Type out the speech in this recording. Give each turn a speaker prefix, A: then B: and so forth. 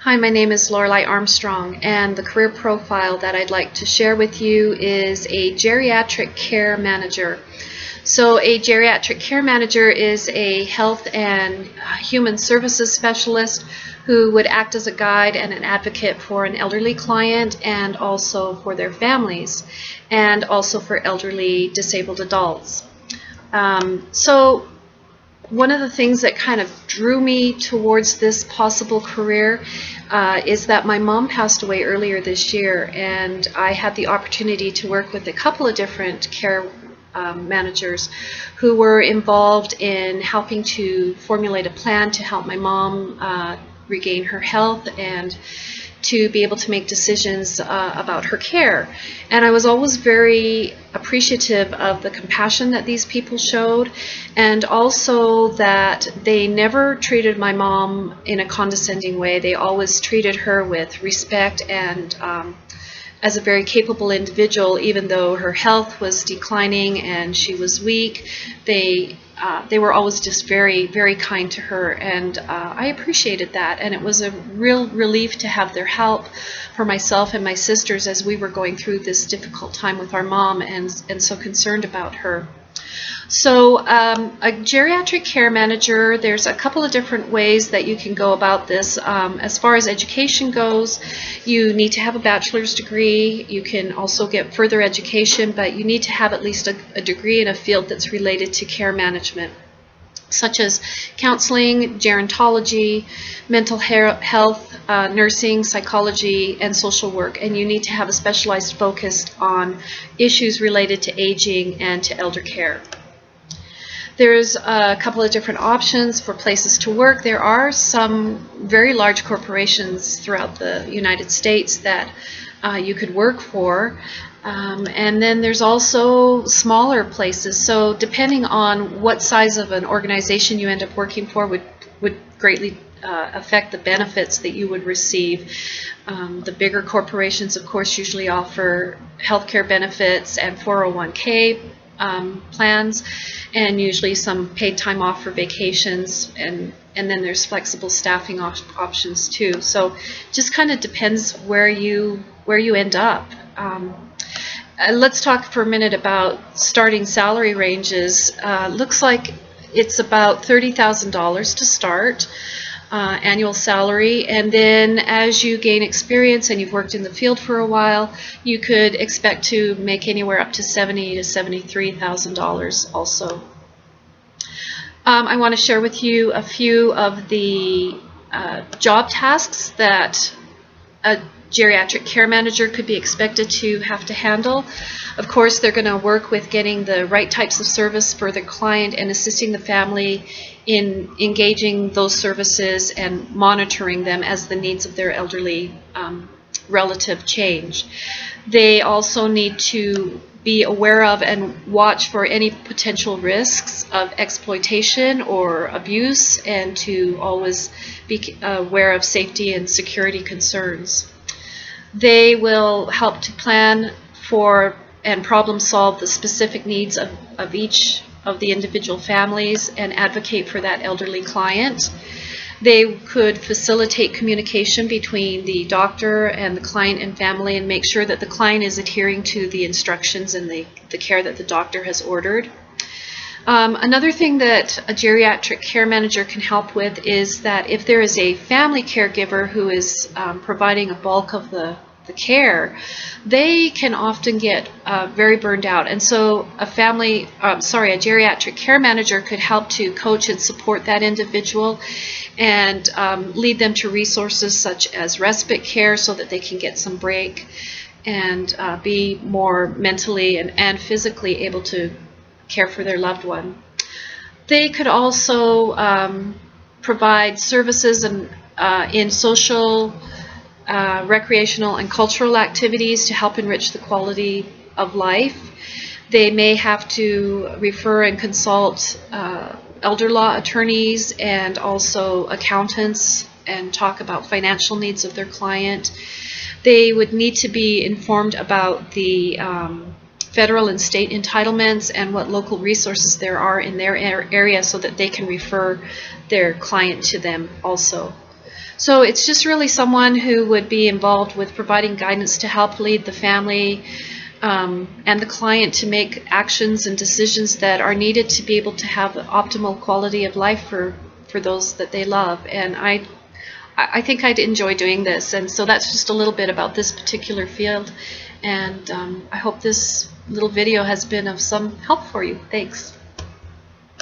A: Hi, my name is Lorelei Armstrong, and the career profile that I'd like to share with you is a geriatric care manager. So a geriatric care manager is a health and human services specialist who would act as a guide and an advocate for an elderly client and also for their families and also for elderly disabled adults. So one of the things that kind of drew me towards this possible career is that my mom passed away earlier this year, and I had the opportunity to work with a couple of different care managers who were involved in helping to formulate a plan to help my mom regain her health and to be able to make decisions about her care. And I was always very appreciative of the compassion that these people showed, and also that they never treated my mom in a condescending way. They always treated her with respect and as a very capable individual. Even though her health was declining and she was weak, they were always just very, very kind to her, and I appreciated that, and it was a real relief to have their help for myself and my sisters as we were going through this difficult time with our mom and so concerned about her. So a geriatric care manager, there's a couple of different ways that you can go about this. As far as education goes, you need to have a bachelor's degree. You can also get further education, but you need to have at least a degree in a field that's related to care management, such as counseling, gerontology, mental health, nursing, psychology, and social work. And you need to have a specialized focus on issues related to aging and to elder care. There's a couple of different options for places to work. There are some very large corporations throughout the United States that you could work for. And then there's also smaller places. So depending on what size of an organization you end up working for would greatly affect the benefits that you would receive. The bigger corporations, of course, usually offer healthcare benefits and 401k plans, and usually some paid time off for vacations, and then there's flexible staffing options too. So just kind of depends where you end up. Let's talk for a minute about starting salary ranges. Looks like it's about $30,000 to start. Annual salary, and then as you gain experience and you've worked in the field for a while, you could expect to make anywhere up to $70,000 to $73,000 also. I want to share with you a few of the job tasks that a geriatric care manager could be expected to have to handle. Of course, they're going to work with getting the right types of service for the client and assisting the family in engaging those services and monitoring them as the needs of their elderly relative change. They also need to be aware of and watch for any potential risks of exploitation or abuse, and to always be aware of safety and security concerns. They will help to plan for and problem solve the specific needs of each of the individual families and advocate for that elderly client. They could facilitate communication between the doctor and the client and family and make sure that the client is adhering to the instructions and the care that the doctor has ordered. Another thing that a geriatric care manager can help with is that if there is a family caregiver who is providing a bulk of the care, they can often get very burned out, and so a geriatric care manager could help to coach and support that individual and lead them to resources such as respite care so that they can get some break and be more mentally and physically able to care for their loved one. They could also provide services in social, recreational, and cultural activities to help enrich the quality of life. They may have to refer and consult elder law attorneys and also accountants and talk about financial needs of their client. They would need to be informed about the federal and state entitlements and what local resources there are in their area so that they can refer their client to them also. So it's just really someone who would be involved with providing guidance to help lead the family and the client to make actions and decisions that are needed to be able to have optimal quality of life for those that they love. And I think I'd enjoy doing this, and so that's just a little bit about this particular field, and I hope this little video has been of some help for you. Thanks.